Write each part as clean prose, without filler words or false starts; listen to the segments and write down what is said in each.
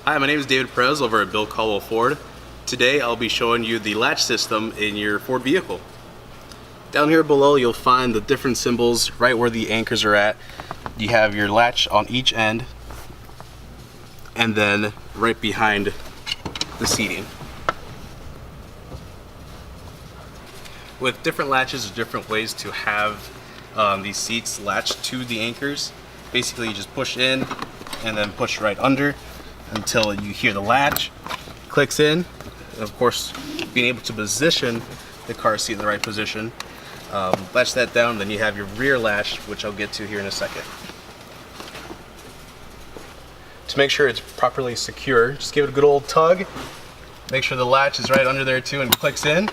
Hi, my name is David Perez over at Bill Caldwell Ford. Today I'll be showing you the latch system in your Ford vehicle. Down here below you'll find the different symbols right where the anchors are at. You have your latch on each end and then right behind the seating. With different latches, there's different ways to have these seats latched to the anchors. Basically you just push in and then push right under until you hear the latch clicks in. And of course, being able to position the car seat in the right position. Latch that down, then you have your rear latch, which I'll get to here in a second. To make sure it's properly secure, just give it a good old tug. Make sure the latch is right under there too and clicks in.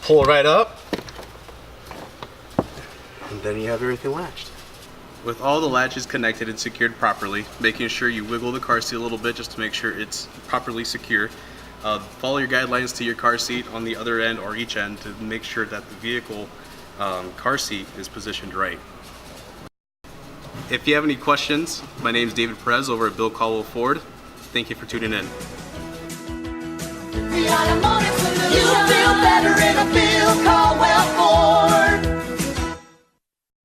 Pull right up, and then you have everything latched. With all the latches connected and secured properly, making sure you wiggle the car seat a little bit just to make sure it's properly secure. Follow your guidelines to your car seat on the other end or each end to make sure that the vehicle car seat is positioned right. If you have any questions, my name is David Perez over at Bill Caldwell Ford. Thank you for tuning in. You feel better in a Bill Caldwell Ford.